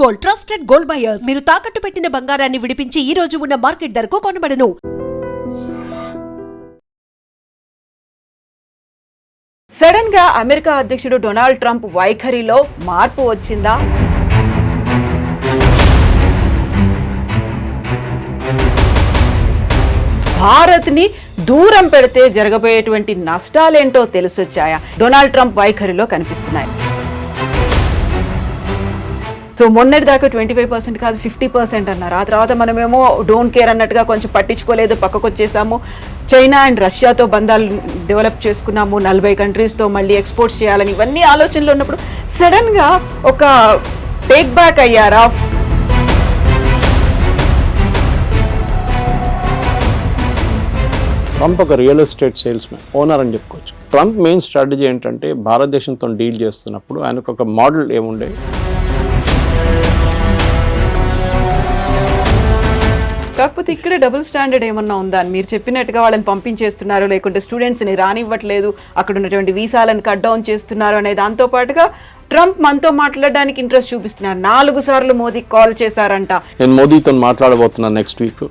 Gold, trusted gold buyers. మీరు తాకట్టు పెట్టిన బంగారాన్ని విడిపించి ఈ రోజు ఉన్న మార్కెట్ ధరకు కొనబడను. సడన్ గా అమెరికా అధ్యక్షుడు డొనాల్డ్ ట్రంప్ వైఖరిలో మార్పు వచ్చిందా? భారత్ ని దూరం పెడితే జరగబోయేటువంటి నష్టాలేంటో తెలిసొచ్చాయా? డొనాల్డ్ ట్రంప్ వైఖరిలో కనిపిస్తున్నాయి. సో మొన్నటి దాకా 25% కాదు 50% అన్నారు. ఆ తర్వాత మనమేమో డోంట్ కేర్ అన్నట్టుగా కొంచెం పట్టించుకోలేదు, పక్కకు వచ్చేసాము. చైనా అండ్ రష్యాతో బంధాలు డెవలప్ చేసుకున్నాము, 40 కంట్రీస్తో మళ్ళీ ఎక్స్పోర్ట్స్ చేయాలని ఇవన్నీ ఆలోచనలు ఉన్నప్పుడు సడన్గా ఒక టేక్ బ్యాక్ అయ్యారా? ట్రంప్ ఒక రియల్ ఎస్టేట్ సేల్స్మెన్, ఓనర్ అని చెప్పుకోవచ్చు. ట్రంప్ మెయిన్ స్ట్రాటజీ ఏంటంటే భారతదేశంతో డీల్ చేస్తున్నప్పుడు ఆయనకు ఒక మోడల్ ఏముండే, కాకపోతే ఇక్కడే డబుల్ స్టాండర్డ్ ఏమన్నా ఉందా? మీరు చెప్పినట్టుగా వాళ్ళని పంపించేస్తున్నారు, లేకుంటే స్టూడెంట్స్ని రానివ్వట్లేదు, అక్కడ ఉన్నటువంటి వీసాలను కట్ డౌన్ చేస్తున్నారు అనే దాంతో పాటుగా ట్రంప్ మనతో మాట్లాడడానికి ఇంట్రెస్ట్ చూపిస్తున్నారు. 4 సార్లు మోదీ కాల్ చేశారంట. నేను మోదీతో మాట్లాడబోతున్నాను next week,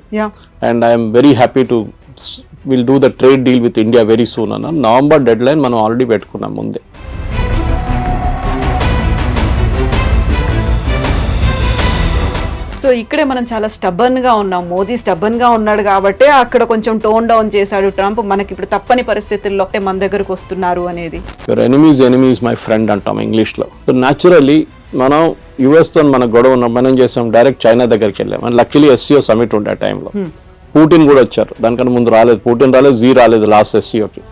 and I'm very happy to will do the trade deal with India very soon అన్న. నవంబర్ డెడ్ లైన్ మనం ఆల్రెడీ పెట్టుకున్నాం ముందే. సో ఇక్కడే మనం చాలా స్టబ్బన్గా ఉన్నాం. మోదీ స్టబ్బన్గా ఉన్నాడు కాబట్టి అక్కడ కొంచెం టోన్ డౌన్ చేశాడు ట్రంప్. మనకి ఇప్పుడు తప్పని పరిస్థితుల్లో మన దగ్గరకు వస్తున్నారు అనేది. యువర్ ఎనిమీస్ మై ఫ్రెండ్ అంటాం ఇంగ్లీష్లో. సో న్యాచురల్లీ మనం యుఎస్తో మన గొడవ ఉన్నాం, మనం చేసాం డైరెక్ట్ చైనా దగ్గరికి వెళ్ళాం. అండ్ లక్కీలీ ఎస్సీఓ సమిట్ ఉండే ఆ టైంలో పుటిన్ కూడా వచ్చారు. దానికన్నా ముందు రాలేదు, పుటిన్ రాలేదు, జీ రాలేదు లాస్ట్ ఎస్సీఓకి.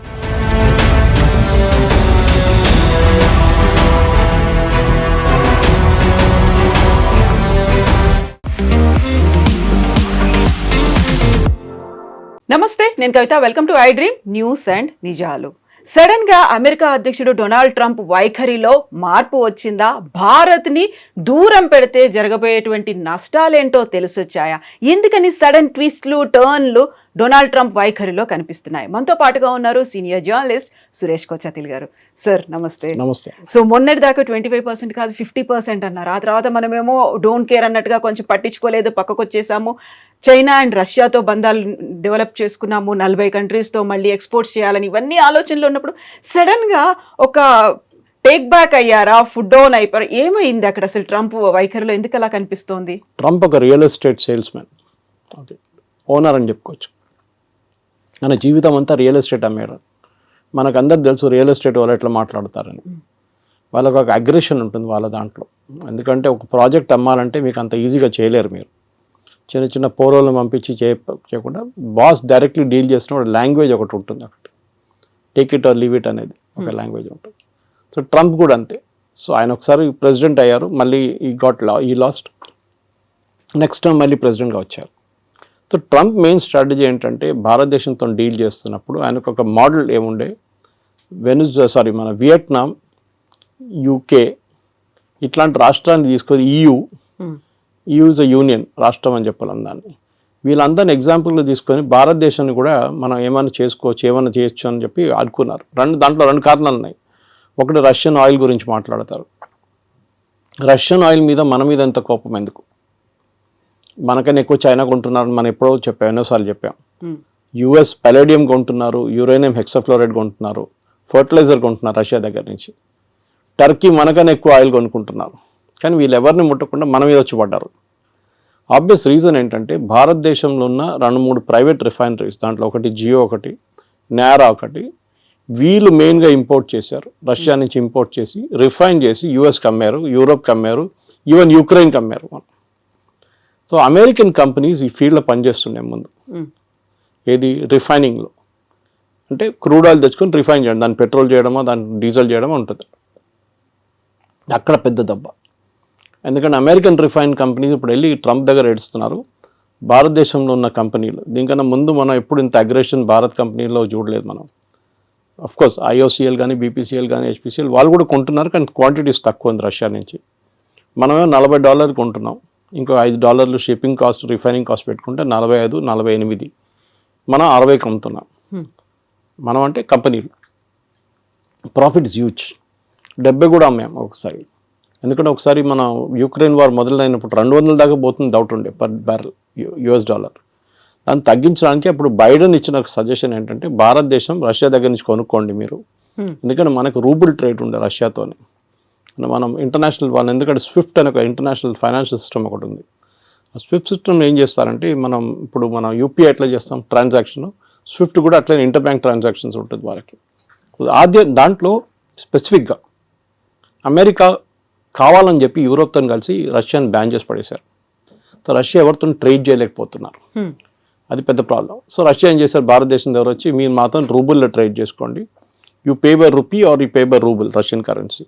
నమస్తే, నేను Kavitha. Welcome to I dream news and నిజాలు. సడన్ గా అమెరికా అధ్యక్షుడు డొనాల్డ్ ట్రంప్ వైఖరిలో మార్పు వచ్చిందా? భారత్ ని దూరం పెడితే జరగబోయేటువంటి నష్టాలేంటో తెలిసొచ్చాయా? ఎందుకని సడన్ ట్విస్ట్లు, టర్న్లు డొనాల్డ్ ట్రంప్ వైఖరిలో కనిపిస్తున్నాయి? మనతో పాటుగా ఉన్నారు సీనియర్ జర్నలిస్ట్ సురేష్ కొచ్చతిల్ గారు. సార్ నమస్తే. నమస్తే. సో మొన్నటి దాకా 25% కాదు 50% అన్నారు. ఆ తర్వాత మనమేమో డోంట్ కేర్ అన్నట్టుగా కొంచెం పట్టించుకోలేదు, పక్కకు వచ్చేసాము. చైనా అండ్ రష్యాతో బంధాలు డెవలప్ చేసుకున్నాము, 40 కంట్రీస్తో మళ్ళీ ఎక్స్పోర్ట్స్ చేయాలని ఇవన్నీ ఆలోచనలు ఉన్నప్పుడు సడన్గా ఒక టేక్ బ్యాక్ అయ్యారా? ఫుడ్ డౌన్ అయిపోయారు? ఏమైంది అక్కడ అసలు ట్రంప్ వైఖరిలో? ఎందుకు అలా కనిపిస్తోంది? ట్రంప్ ఒక రియల్ ఎస్టేట్ సేల్స్మెన్, ఓనర్ అని చెప్పుకోవచ్చు. మన జీవితం అంతా రియల్ ఎస్టేట్ అమ్మేయడం. మనకు అందరికి తెలుసు రియల్ ఎస్టేట్ వాళ్ళు ఎట్లా మాట్లాడతారని. వాళ్ళకు ఒక అగ్రెషన్ ఉంటుంది వాళ్ళ దాంట్లో. ఎందుకంటే ఒక ప్రాజెక్ట్ అమ్మాలంటే మీకు అంత ఈజీగా చేయలేరు. మీరు చిన్న చిన్న పోరోలను పంపించి చేయకుండా బాస్ డైరెక్ట్లీ డీల్ చేసిన లాంగ్వేజ్ ఒకటి ఉంటుంది. అక్కడ take it or leave it అనేది ఒక లాంగ్వేజ్ ఉంటుంది. సో ట్రంప్ కూడా అంతే. సో ఆయన ఒకసారి ప్రెసిడెంట్ అయ్యారు, మళ్ళీ ఈ లాస్ట్ నెక్స్ట్ టైం మళ్ళీ ప్రెసిడెంట్గా వచ్చారు. సో ట్రంప్ మెయిన్ స్ట్రాటజీ ఏంటంటే భారతదేశంతో డీల్ చేస్తున్నప్పుడు ఆయనకు ఒక మోడల్ ఏముండే, మన వియట్నాం, యూకే ఇట్లాంటి రాష్ట్రాన్ని తీసుకొని EU ఇస్ అ యూనియన్ రాష్ట్రం అని చెప్పాలి దాన్ని. వీళ్ళందరినీ ఎగ్జాంపుల్గా తీసుకొని భారతదేశాన్ని కూడా మనం ఏమైనా చేసుకోవచ్చు, ఏమైనా చేయొచ్చు అని చెప్పి అనుకున్నారు. దాంట్లో 2 కారణాలు ఉన్నాయి. ఒకటి, రష్యన్ ఆయిల్ గురించి మాట్లాడతారు. రష్యన్ ఆయిల్ మీద మన మీద ఎంత కోపం ఎందుకు? మనకన్నా ఎక్కువ చైనా కొంటున్నారు, మనం ఎప్పుడో చెప్పాం, ఎన్నోసార్లు చెప్పాం. US పలేడియం కొంటున్నారు, యురేనియం హెక్సాఫ్లోరైడ్ కొంటున్నారు, ఫర్టిలైజర్ కొంటున్నారు రష్యా దగ్గర నుంచి. టర్కీ మనకన్నా ఎక్కువ ఆయిల్ కొనుక్కుంటున్నారు. కానీ వీళ్ళు ఎవరిని ముట్టకుండా మన మీద వచ్చి పడ్డారు. ఆబ్వియస్ రీజన్ ఏంటంటే భారతదేశంలో ఉన్న 2-3 ప్రైవేట్ రిఫైనరీస్, దాంట్లో ఒకటి జియో, ఒకటి నారా, ఒకటి వీళ్ళు మెయిన్గా ఇంపోర్ట్ చేశారు. రష్యా నుంచి ఇంపోర్ట్ చేసి రిఫైన్ చేసి యూఎస్కి అమ్మారు, యూరోప్కి అమ్మారు, ఈవెన్ యుక్రెయిన్కి అమ్మారు. సో అమెరికన్ కంపెనీస్ ఈ ఫీల్డ్లో పనిచేస్తున్నాయి ముందు. ఏది? రిఫైనింగ్లో. అంటే క్రూడ్ ఆయిల్ తెచ్చుకొని రిఫైన్ చేయడం, దాన్ని పెట్రోల్ చేయడమో దాన్ని డీజిల్ చేయడమో ఉంటుంది. అక్కడ పెద్ద దెబ్బ. ఎందుకంటే అమెరికన్ రిఫైన్ కంపెనీస్ ఇప్పుడు వెళ్ళి ట్రంప్ దగ్గర ఏడుస్తున్నారు. భారతదేశంలో ఉన్న కంపెనీలు దీనికన్నా ముందు మనం ఎప్పుడు ఇంత అగ్రెషన్ భారత్ కంపెనీలో చూడలేదు మనం. అఫ్కోర్స్ IOCL కానీ, BPCL కానీ, HPCL వాళ్ళు కూడా కొంటున్నారు, కానీ క్వాంటిటీస్ తక్కువ ఉంది రష్యా నుంచి. మనమే $40 కొంటున్నాం, ఇంకో $5 షిప్పింగ్ కాస్ట్, రిఫైనింగ్ కాస్ట్ పెట్టుకుంటే 45, 48 మనం 60కి అమ్ముతున్నాం. మనం అంటే కంపెనీలు ప్రాఫిట్స్ హ్యూజ్. 70 కూడా అమ్మాం ఒకసారి. ఎందుకంటే ఒకసారి మన యుక్రెయిన్ వార్ మొదలైనప్పుడు 200 దాకా పోతుంది డౌట్ ఉండే పర్ బ్యారల్ US డాలర్. దాన్ని తగ్గించడానికి అప్పుడు బైడెన్ ఇచ్చిన ఒక సజెషన్ ఏంటంటే భారతదేశం రష్యా దగ్గర నుంచి కొనుక్కోండి మీరు, ఎందుకంటే మనకు రూబుల్ ట్రేడ్ ఉండే రష్యాతోనే. మనం ఇంటర్నేషనల్ వాళ్ళు ఎందుకంటే స్విఫ్ట్ అనే ఒక ఇంటర్నేషనల్ ఫైనాన్షియల్ సిస్టమ్ ఒకటి ఉంది. ఆ స్విఫ్ట్ సిస్టమ్ ఏం చేస్తారంటే ఇప్పుడు మనం యూపీఐ ఎట్లా చేస్తాం ట్రాన్సాక్షన్, స్విఫ్ట్ కూడా అట్లనే ఇంటర్ బ్యాంక్ ట్రాన్సాక్షన్స్ ఉంటుంది వాళ్ళకి. దాంట్లో స్పెసిఫిక్గా అమెరికా కావాలని చెప్పి యూరోప్తో కలిసి రష్యాని బ్యాన్ చేసి పడేశారు. సో రష్యా ఎవరితో ట్రేడ్ చేయలేకపోతున్నారు, అది పెద్ద ప్రాబ్లం. సో రష్యా ఏం చేశారు, భారతదేశం దగ్గర వచ్చి మీరు మాతో రూబుల్లో ట్రేడ్ చేసుకోండి, you pay by rupee are you pay by rouble Russian currency.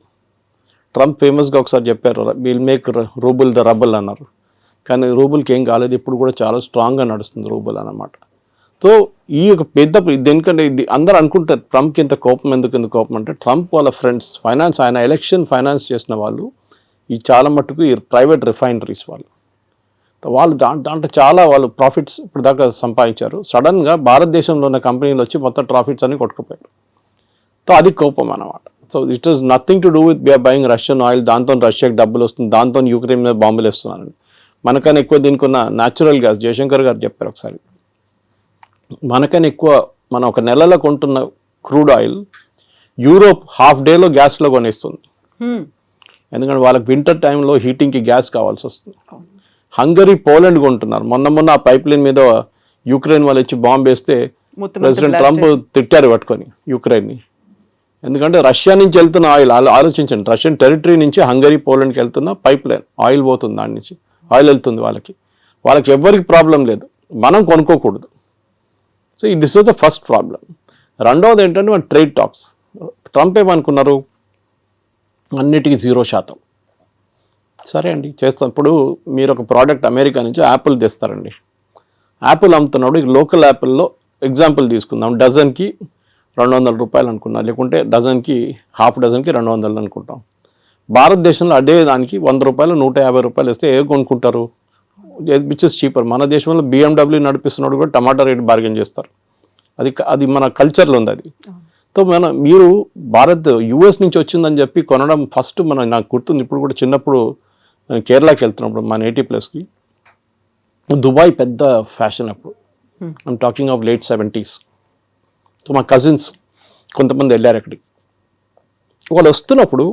Trump ఫేమస్గా ఒకసారి చెప్పారు will make rouble the rubble అన్నారు, కానీ రూబుల్కి ఏం కాలేదు, ఇప్పుడు కూడా చాలా స్ట్రాంగ్గా నడుస్తుంది రూబుల్ అన్నమాట. సో ఈ యొక్క పెద్ద దేనికంటే ఇది అందరూ అనుకుంటారు ట్రంప్కి ఇంత కోపం ఎందుకు కోపం అంటే ట్రంప్ వాళ్ళ ఫ్రెండ్స్ ఫైనాన్స్ ఆయన ఎలక్షన్ ఫైనాన్స్ చేసిన వాళ్ళు ఈ చాలా మట్టుకు ఈ ప్రైవేట్ రిఫైనరీస్ వాళ్ళు దాంట్లో చాలా వాళ్ళు ప్రాఫిట్స్ ఇప్పుడు దాకా సంపాదించారు. సడన్గా భారతదేశంలో ఉన్న కంపెనీలు వచ్చి మొత్తం ప్రాఫిట్స్ అన్ని కొట్టుకుపోయారు. సో అది కోపం అన్నమాట. So it is nothing to do with BR buying Russian oil, దాంతో రష్యాకి డబ్బులు వస్తుంది, దాంతో యూక్రెయిన్ మీద బాంబులు వేస్తున్నారని. మనకన్నా ఎక్కువ దీనికి ఉన్న న్యాచురల్ గ్యాస్ జయశంకర్ గారు చెప్పారు ఒకసారి, మనకన్నా ఎక్కువ మనం ఒక నెలలో కొంటున్న క్రూడ్ ఆయిల్ యూరోప్ హాఫ్ డేలో గ్యాస్లో కొనేస్తుంది. ఎందుకంటే వాళ్ళకి వింటర్ టైంలో హీటింగ్కి గ్యాస్ కావాల్సి వస్తుంది. హంగరీ పోలాండ్ కొంటున్నారు. మొన్న ఆ పైప్ లైన్ మీద యూక్రెయిన్ వాళ్ళు వచ్చి బాంబు వేస్తే ప్రెసిడెంట్ ట్రంప్ తిట్టారు పట్టుకొని యూక్రెయిన్ని. ఎందుకంటే రష్యా నుంచి వెళ్తున్న ఆయిల్ ఆలోచించండి, రష్యన్ టెరిటరీ నుంచి హంగరీ పోలాండ్కి వెళ్తున్న పైప్ లైన్ ఆయిల్ పోతుంది, దాని నుంచి ఆయిల్ వెళ్తుంది వాళ్ళకి ఎవ్వరికి ప్రాబ్లం లేదు, మనం కొనుక్కోకూడదు. So this was the first problem. రెండవది ఏంటంటే మన ట్రేడ్ టాక్స్. ట్రంప్ ఏమనుకున్నారు, అన్నిటికీ 0%. సరే అండి చేస్తాం. ఇప్పుడు మీరు ఒక ప్రోడక్ట్ అమెరికా నుంచి యాపిల్ తెస్తారండి, యాపిల్ అమ్ముతున్నాడు, లోకల్ యాపిల్లో ఎగ్జాంపుల్ తీసుకుందాం, డజన్కి 200 రూపాయలు అనుకున్నాం, లేకుంటే డజన్కి హాఫ్ డజన్కి 200 అనుకుంటాం. భారతదేశంలో అదే దానికి 100 రూపాయలు 150 రూపాయలు ఇస్తే ఏ కొనుక్కుంటారు, విచ్ ఇస్ చీపర్. మన దేశంలో BMW నడిపిస్తున్నాడు కూడా టమాటా రేట్ బార్గెన్ చేస్తారు, అది మన కల్చర్లో ఉంది అది. సో మీరు US నుంచి వచ్చిందని చెప్పి కొనడం ఫస్ట్ నాకు గుర్తుంది, ఇప్పుడు కూడా చిన్నప్పుడు కేరళకి వెళ్తున్నప్పుడు మా నేటివ్ ప్లేస్కి దుబాయ్ పెద్ద ఫ్యాషన్ అప్పుడు, I'm talking of late 70s. So మా కజిన్స్ కొంతమంది వెళ్ళారు అక్కడికి. వాళ్ళు వస్తున్నప్పుడు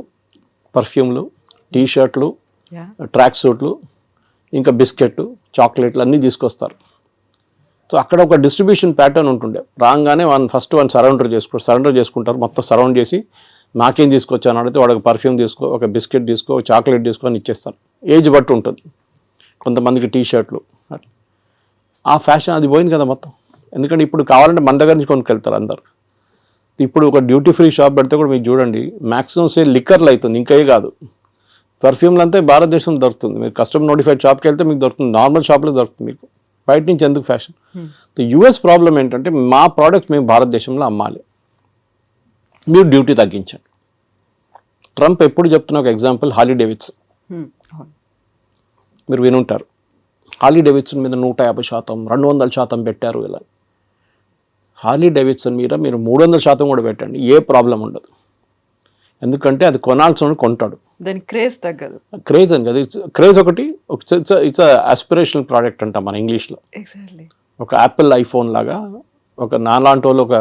పర్ఫ్యూమ్లు, టీషర్ట్లు, ట్రాక్ సూట్లు, ఇంకా బిస్కెట్, చాక్లెట్లు అన్నీ తీసుకొస్తారు. సో అక్కడ ఒక డిస్ట్రిబ్యూషన్ ప్యాటర్న్ ఉంటుండే, రాగానే ఫస్ట్ సరౌండర్ చేసుకుంటారు, మొత్తం సరౌండ్ చేసి నాకేం తీసుకొచ్చాను అడిగితే వాడికి పర్ఫ్యూమ్ తీసుకో, ఒక బిస్కెట్ తీసుకో, ఒక చాక్లెట్ తీసుకో అని ఇచ్చేస్తారు. ఏజ్ బట్టి ఉంటుంది, కొంతమందికి టీషర్ట్లు. ఆ ఫ్యాషన్ అది పోయింది కదా మొత్తం. ఎందుకంటే ఇప్పుడు కావాలంటే మన దగ్గర నుంచి కొనుక్కెళ్తారు అందరు. ఇప్పుడు ఒక డ్యూటీ ఫ్రీ షాప్ పెడితే కూడా మీకు చూడండి మ్యాక్సిమం సేల్ లిక్కర్లు అవుతుంది, ఇంకే కాదు. పర్ఫ్యూమ్లు అంతా భారతదేశం దొరుకుతుంది, మీరు కస్టమర్ నోటిఫైడ్ షాప్కి వెళ్తే మీకు దొరుకుతుంది, నార్మల్ షాప్లో దొరుకుతుంది, మీకు బయట నుంచి ఎందుకు ఫ్యాషన్. US ప్రాబ్లం ఏంటంటే మా ప్రోడక్ట్ మేము భారతదేశంలో అమ్మాలి, మీరు డ్యూటీ తగ్గించండి. ట్రంప్ ఎప్పుడు చెప్తున్న ఒక ఎగ్జాంపుల్ హార్లీ డేవిడ్సన్, మీరు వినుంటారు. హార్లీ డేవిడ్సన్ మీద 150%, 200% పెట్టారు. ఇలా హార్లీ డేవిడ్సన్ మీద మీరు 300% కూడా పెట్టండి, ఏ ప్రాబ్లం ఉండదు. ఎందుకంటే అది కొనాల్సిన కొంటాడు, దాని క్రేజ్ తగ్గదు. క్రేజ్ అని కదా, క్రేజ్ ఒకటి, ఇట్స్ ఆస్పిరేషనల్ ప్రోడక్ట్ అంటాం మన ఇంగ్లీష్లో. ఒక యాపిల్ ఐఫోన్ లాగా, ఒక నాలాంటి వాళ్ళు ఒక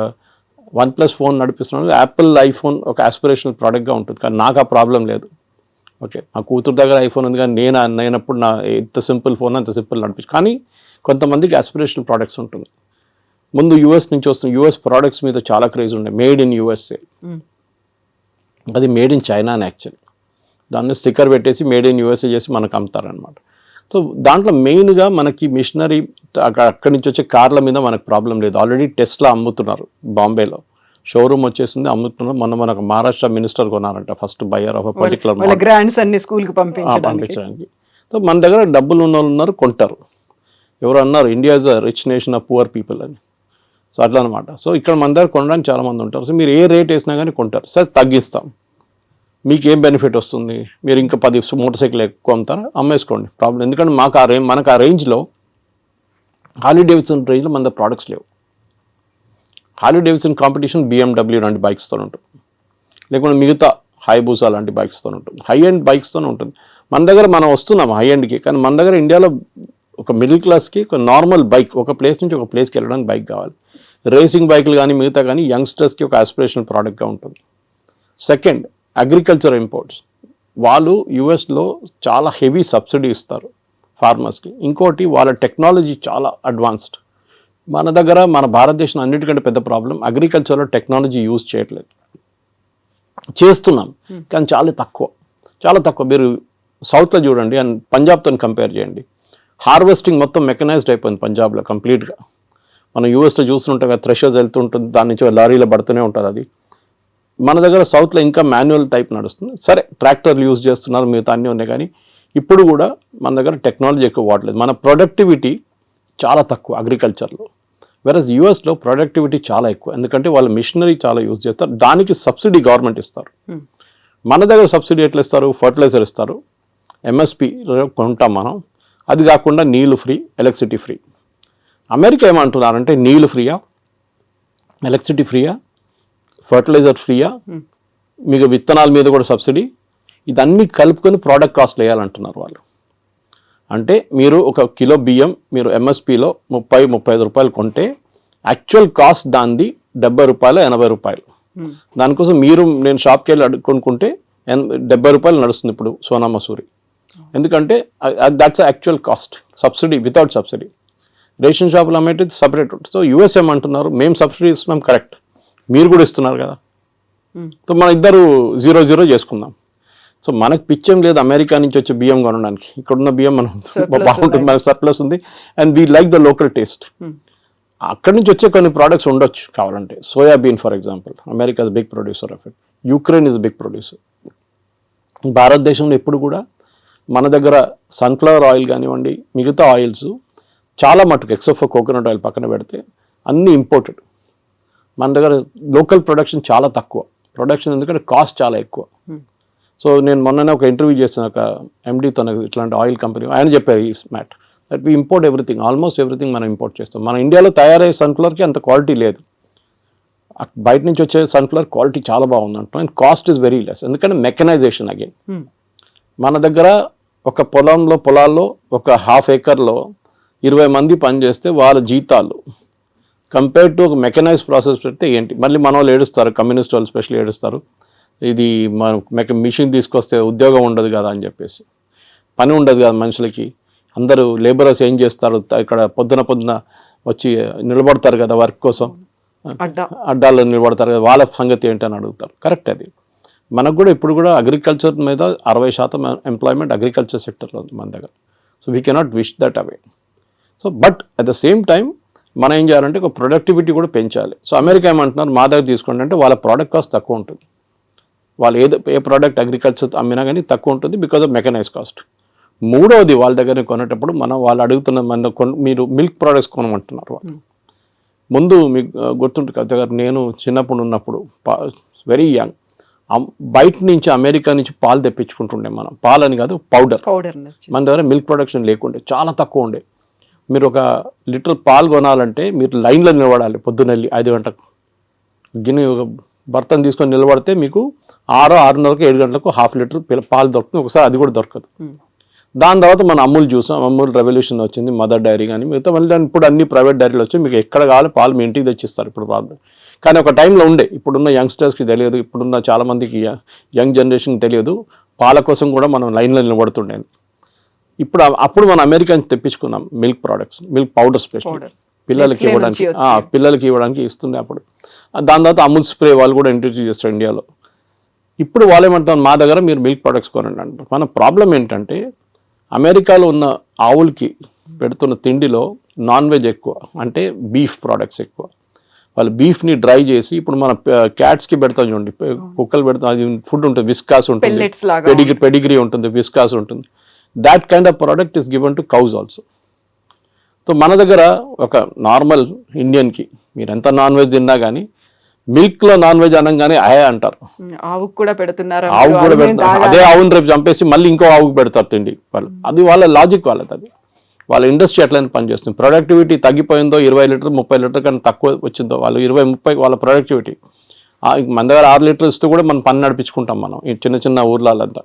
OnePlus ఫోన్ నడిపిస్తున్నాడు, యాపిల్ ఐఫోన్ ఒక ఆస్పిరేషనల్ ప్రోడక్ట్గా ఉంటుంది. కానీ నాకు ఆ ప్రాబ్లం లేదు. ఓకే, నా కూతురు దగ్గర ఐఫోన్ ఉంది, కానీ నేనప్పుడు నా ఎంత సింపుల్ ఫోన్ అంత సింపుల్ నడిపించు. కానీ కొంతమందికి ఆస్పిరేషనల్ ప్రోడక్ట్స్ ఉంటుంది. ముందు US నుంచి వస్తున్న US ప్రోడక్ట్స్ మీద చాలా క్రేజ్ ఉండే, మేడ్ ఇన్ USA. అది మేడ్ ఇన్ చైనా అని యాక్చువల్, దాన్ని స్టిక్కర్ పెట్టేసి మేడ్ ఇన్ USA చేసి మనకు అమ్ముతారనమాట. సో దాంట్లో మెయిన్గా మనకి మిషనరీ అక్కడి నుంచి వచ్చే కార్ల మీద మనకు ప్రాబ్లం లేదు. ఆల్రెడీ టెస్లా అమ్ముతున్నారు, బాంబేలో షోరూమ్ వచ్చేసింది, అమ్ముతున్నారు. మనకు మహారాష్ట్ర మినిస్టర్ కొన్నారంట first buyer of particular brands అన్ని స్కూల్కి పంపించడానికి. సో మన దగ్గర డబ్బులు ఉన్న వాళ్ళు ఉన్నారు, కొంటారు. ఎవరు అన్నారు India is a rich nation of poor people అని. సో అట్లా అనమాట. సో ఇక్కడ మన దగ్గర కొనడానికి చాలామంది ఉంటారు. సో మీరు ఏ రేట్ వేసినా కానీ కొంటారు. సార్ తగ్గిస్తాం, మీకు ఏం బెనిఫిట్ వస్తుంది, మీరు ఇంకా 10 మోటార్ సైకిల్ ఎక్కువ అమ్ముతారా, అమ్మేసుకోండి, ప్రాబ్లం. ఎందుకంటే మనకు ఆ రేంజ్లో హార్లీ డేవిడ్సన్ రేంజ్లో మన దగ్గర ప్రోడక్ట్స్ లేవు. హార్లీ డేవిడ్సన్ కాంపిటీషన్ BMW లాంటి బైక్స్తో ఉంటుంది, లేకుంటే మిగతా హైబూసా లాంటి బైక్స్తో ఉంటుంది, హై ఎండ్ బైక్స్తో ఉంటుంది. మన దగ్గర మనం వస్తున్నాం హై ఎండ్కి, కానీ మన దగ్గర ఇండియాలో ఒక మిడిల్ క్లాస్కి ఒక నార్మల్ బైక్, ఒక ప్లేస్ నుంచి ఒక ప్లేస్కి వెళ్ళడానికి బైక్ కావాలి. రేసింగ్ బైకులు కానీ మిగతా కానీ యంగ్స్టర్స్కి ఒక ఆస్పిరేషనల్ ప్రోడక్ట్గా ఉంటుంది. Second, agriculture imports. వాళ్ళు యుఎస్లో చాలా హెవీ సబ్సిడీ ఇస్తారు ఫార్మర్స్కి. ఇంకోటి వాళ్ళ టెక్నాలజీ చాలా అడ్వాన్స్డ్. మన దగ్గర మన భారతదేశం అన్నిటికంటే పెద్ద ప్రాబ్లం అగ్రికల్చర్లో టెక్నాలజీ యూజ్ చేయట్లేదు. చేస్తున్నాం కానీ చాలా తక్కువ. మీరు సౌత్లో చూడండి అండ్ పంజాబ్తో కంపేర్ చేయండి. హార్వెస్టింగ్ మొత్తం మెకనైజ్డ్ అయిపోయింది పంజాబ్లో కంప్లీట్గా. మనం యూఎస్లో చూస్తుంటాం కదా, థ్రెషర్స్ వెళ్తుంటుంది, దాని నుంచి లారీలో పడుతూనే ఉంటుంది అది. మన దగ్గర సౌత్లో ఇంకా మాన్యువల్ టైప్ నడుస్తుంది. సరే ట్రాక్టర్లు యూజ్ చేస్తున్నారు, మిగతా అన్నీ ఉన్నాయి, కానీ ఇప్పుడు కూడా మన దగ్గర టెక్నాలజీ ఎక్కువ వాడలేదు. మన ప్రొడక్టివిటీ చాలా తక్కువ అగ్రికల్చర్లో. వెరస్ యూఎస్లో ప్రొడక్టివిటీ చాలా ఎక్కువ, ఎందుకంటే వాళ్ళు మిషనరీ చాలా యూజ్ చేస్తారు, దానికి సబ్సిడీ గవర్నమెంట్ ఇస్తారు. మన దగ్గర సబ్సిడీ ఎట్లా ఇస్తారు? ఫర్టిలైజర్ ఇస్తారు, ఎంఎస్పి కొంటాం మనం, అది కాకుండా నీళ్ళు ఫ్రీ, ఎలక్ట్రిసిటీ ఫ్రీ. అమెరికా ఏమంటున్నారంటే నీళ్ళు ఫ్రీయా, ఎలక్ట్రిసిటీ ఫ్రీయా, ఫర్టిలైజర్ ఫ్రీయా, మీకు విత్తనాల మీద కూడా సబ్సిడీ, ఇదన్నీ కలుపుకొని ప్రోడక్ట్ కాస్ట్లు వేయాలంటున్నారు వాళ్ళు. అంటే మీరు ఒక కిలో బియ్యం మీరు ఎంఎస్పిలో 30-35 రూపాయలు కొంటే యాక్చువల్ కాస్ట్ దానిది 70 రూపాయలు 80 రూపాయలు. దానికోసం నేను షాప్కి వెళ్ళి కొనుక్కుంటే 70 రూపాయలు నడుస్తుంది ఇప్పుడు సోనా మసూరి. ఎందుకంటే that's actual cost, subsidy without subsidy. Ration షాపులు అమ్మేది సపరేట్ ఉంటుంది. సో యూఎస్ ఏమంటున్నారు, మేము సబ్సిడీ ఇస్తున్నాం, కరెక్ట్, మీరు కూడా ఇస్తున్నారు కదా, సో మన ఇద్దరు 0-0 చేసుకుందాం. సో మనకు పిచ్చేం లేదు అమెరికా నుంచి వచ్చే బియ్యం కొనడానికి. ఇక్కడున్న బియ్యం మనం బాగుంటుంది, మనకు సర్ప్లస్ ఉంది, and we like the local taste. అక్కడి నుంచి వచ్చే కొన్ని ప్రోడక్ట్స్ ఉండొచ్చు కావాలంటే. Soybean for example, America is big producer of it, Ukraine is big producer. భారతదేశంలో ఎప్పుడు కూడా మన దగ్గర సన్ఫ్లవర్ ఆయిల్ కానివ్వండి, మిగతా ఆయిల్స్ చాలా మటుకు ఎక్సెప్ట్ ఫర్ కోకోనట్ ఆయిల్ పక్కన పెడితే అన్నీ ఇంపోర్టెడ్. మన దగ్గర లోకల్ ప్రొడక్షన్ చాలా తక్కువ. ప్రొడక్షన్ ఎందుకంటే కాస్ట్ చాలా ఎక్కువ. సో నేను మొన్ననే ఒక ఇంటర్వ్యూ చేసిన ఒక ఎండీతో, ఇట్లాంటి ఆయిల్ కంపెనీ, ఆయన చెప్పారు ఈ మ్యాట్ that we import everything, almost everything మనం ఇంపోర్ట్ చేస్తాం. మన ఇండియాలో తయారయ్యే సన్ఫ్లవర్కి అంత క్వాలిటీ లేదు, బయట నుంచి వచ్చే సన్ఫ్లవర్ క్వాలిటీ చాలా బాగుంది అంటాం, and cost is very less, ఎందుకంటే మెకనైజేషన్ అగైన్. మన దగ్గర ఒక పొలాల్లో ఒక 1/2 acre 20 మంది పనిచేస్తే వాళ్ళ జీతాలు కంపేర్ టు ఒక మెకనైజ్ ప్రాసెస్ పెడితే ఏంటి, మళ్ళీ మన వాళ్ళు ఏడుస్తారు, కమ్యూనిస్ట్ వాళ్ళు స్పెషల్లీ ఏడుస్తారు, ఇది మన మిషన్ తీసుకొస్తే ఉద్యోగం ఉండదు కదా అని చెప్పేసి. పని ఉండదు కదా మనుషులకి, అందరూ లేబరర్స్ ఏం చేస్తారు, ఇక్కడ పొద్దున వచ్చి నిలబడతారు కదా వర్క్ కోసం, అడ్డాల్లో నిలబడతారు కదా, వాళ్ళ సంగతి ఏంటని అడుగుతారు. కరెక్ట్, అది మనకు కూడా ఇప్పుడు కూడా అగ్రికల్చర్ మీద 60% ఎంప్లాయ్మెంట్ అగ్రికల్చర్ సెక్టర్లో ఉంది మన దగ్గర. So we cannot wish that away. So but at the same time మనం ఏం చేయాలంటే ఒక ప్రొడక్టివిటీ కూడా పెంచాలి. సో అమెరికా ఏమంటున్నారు, మా దగ్గర తీసుకోండి అంటే వాళ్ళ ప్రోడక్ట్ కాస్ట్ తక్కువ ఉంటుంది. వాళ్ళు ఏ ప్రోడక్ట్ అగ్రికల్చర్ అమ్మినా కానీ తక్కువ ఉంటుంది బికాజ్ ఆఫ్ మెకనైజ్ కాస్ట్. మూడవది, వాళ్ళ దగ్గర కొనేటప్పుడు వాళ్ళు అడుగుతున్న మీరు మిల్క్ ప్రోడక్ట్స్ కొనమంటున్నారు వాళ్ళు. ముందు మీకు గుర్తుంటుంది కదా, నేను చిన్నప్పుడు ఉన్నప్పుడు వెరీ యంగ్, బయట నుంచి అమెరికా నుంచి పాలు తెప్పించుకుంటుండే మనం. పాలని కాదు, పౌడర్. మన దగ్గర మిల్క్ ప్రొడక్షన్ లేకుండే, చాలా తక్కువ ఉండే. మీరు 1 లీటర్ పాలు కొనాలంటే మీరు లైన్లో నిలబడాలి, పొద్దున్నెళ్ళి 5 గంటలకు గిన్నె ఒక బర్తన్ తీసుకొని నిలబడితే మీకు 6:30కు 7 గంటలకు 1/2 లీటర్ పాలు దొరుకుతుంది. ఒకసారి అది కూడా దొరకదు. దాని తర్వాత మన అమూల్ చూసాం, అమూల్ రెవల్యూషన్ వచ్చింది, మదర్ డైరీ కానీ మిగతా మళ్ళీ ఇప్పుడు అన్ని ప్రైవేట్ డైరీలు వచ్చి మీకు ఎక్కడ కావాలి పాలు మీ ఇంటికి తెచ్చిస్తారు ఇప్పుడు ప్రాబ్లం. కానీ ఒక టైంలో ఉండే, ఇప్పుడున్న యంగ్స్టర్స్కి తెలియదు, ఇప్పుడున్న చాలామందికి యంగ్ జనరేషన్కి తెలియదు, పాల కోసం కూడా మనం లైన్లో నిలబడుతుండే. అప్పుడు మనం అమెరికా నుంచి తెప్పించుకున్నాం milk products, milk powder special పిల్లలకి ఇవ్వడానికి ఇస్తుండే అప్పుడు. దాని తర్వాత అమూల్ స్ప్రే వాళ్ళు కూడా ఇంట్రడ్యూస్ చేస్తారు ఇండియాలో. ఇప్పుడు వాళ్ళు ఏమంటారు, మా దగ్గర మీరు మిల్క్ ప్రోడక్ట్స్ కొనండి అంటారు. మన ప్రాబ్లం ఏంటంటే అమెరికాలో ఉన్న ఆవులకి పెడుతున్న తిండిలో నాన్ వెజ్ ఎక్కువ, అంటే బీఫ్ ప్రోడక్ట్స్ ఎక్కువ. వాళ్ళు బీఫ్ని డ్రై చేసి, ఇప్పుడు మన క్యాట్స్కి పెడతాం చూడండి, కుక్కలు పెడతాం, అది ఫుడ్ ఉంటుంది, విస్కాస్ ఉంటుంది, పెడిగ్రీ ఉంటుంది, విస్కాస్ ఉంటుంది. That kind of product is given to cows also. So మన దగ్గర ఒక నార్మల్ ఇండియన్కి మీరు ఎంత నాన్ వెజ్ తిన్నా కానీ మిల్క్లో నాన్ వెజ్ అనగానే అయా అంటారు. ఆవుకు కూడా పెడుతున్నారు, అదే ఆవుని రేపు చంపేసి మళ్ళీ ఇంకో ఆవుకు పెడతారు తిండి వాళ్ళు. అది వాళ్ళ లాజిక్ వాళ్ళది, అది వాళ్ళ ఇండస్ట్రీ ఎట్లయినా పనిచేస్తుంది. ప్రొడక్టివిటీ తగ్గిపోయిందో 20 లీటర్ 30 లీటర్ కన్నా తక్కువ వచ్చిందో, వాళ్ళు 20-30 వాళ్ళ ప్రొడక్టివిటీ, మన దగ్గర 6 లీటర్లు ఇస్తూ కూడా మనం పని నడిపించుకుంటాం మనం ఈ చిన్న చిన్న ఊర్లంతా.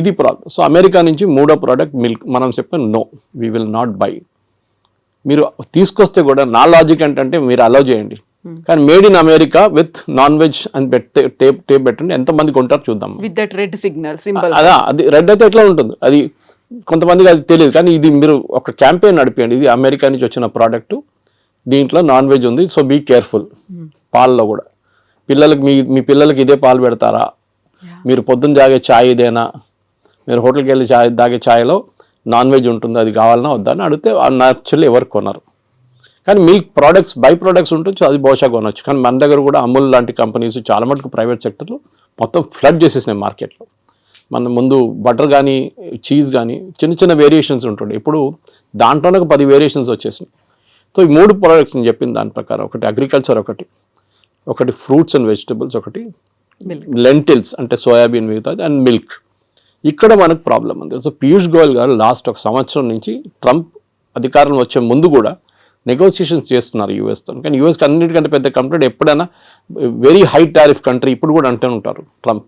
ఇది ప్రాబ్లం. సో అమెరికా నుంచి మూడో ప్రోడక్ట్ మిల్క్. మనం చెప్పాం no, we will not buy. మీరు తీసుకొస్తే కూడా నా లాజిక్ ఏంటంటే మీరు అలౌ చేయండి, కానీ made in America with non veg అని టేప్ పెట్టండి. ఎంతమంది కొంటారు చూద్దాం. With that red signal symbol. అదా, అది రెడ్ అయితే ఎట్లా ఉంటుంది, అది కొంతమందికి అది తెలియదు. కానీ ఇది మీరు ఒక క్యాంపెయిన్ నడిపేయండి, ఇది అమెరికా నుంచి వచ్చిన ప్రోడక్ట్, దీంట్లో నాన్ వెజ్ ఉంది, సో బీ కేర్ఫుల్. పాలలో కూడా పిల్లలకి మీ పిల్లలకి ఇదే పాలు పెడతారా, మీరు పొద్దున్న తాగే ఛాయ్ ఇదేనా, మీరు హోటల్కి వెళ్ళి తాగే ఛాయ్లో నాన్ వెజ్ ఉంటుంది, అది కావాలన్నా వద్దా అని అడిగితే న్యాచురల్లీ ఎవరు కొనరు. కానీ మిల్క్ ప్రోడక్ట్స్ బై ప్రోడక్ట్స్ ఉంటుంది, అది బహుశా కొనవచ్చు. కానీ మన దగ్గర కూడా అమూల్ లాంటి కంపెనీస్ చాలా మటుకు ప్రైవేట్ సెక్టర్లో మొత్తం ఫ్లడ్ చేసేసినాయి మార్కెట్లో. మన ముందు బటర్ కానీ చీజ్ కానీ చిన్న చిన్న వేరియేషన్స్ ఉంటుండే, ఇప్పుడు దాంట్లోనే ఒక 10 వేరియేషన్స్ వచ్చేసినాయి. సో ఈ 3 ప్రోడక్ట్స్ నేను చెప్పిన దాని ప్రకారం, ఒకటి అగ్రికల్చర్, ఒకటి ఫ్రూట్స్ అండ్ వెజిటబుల్స్, ఒకటి లెంటిల్స్ అంటే సోయాబీన్ మిగతాది, అండ్ మిల్క్. ఇక్కడ మనకు ప్రాబ్లం ఉంది. సో పీయూష్ గోయల్ గారు లాస్ట్ 1 సంవత్సరం నుంచి ట్రంప్ అధికారం వచ్చే ముందు కూడా నెగోసియేషన్స్ చేస్తున్నారు యూఎస్తో. కానీ యూఎస్కి అన్నిటికంటే పెద్ద కంప్లైంట్ ఎప్పుడైనా వెరీ హై టారిఫ్ కంట్రీ, ఇప్పుడు కూడా అంటూ ఉంటారు Trump,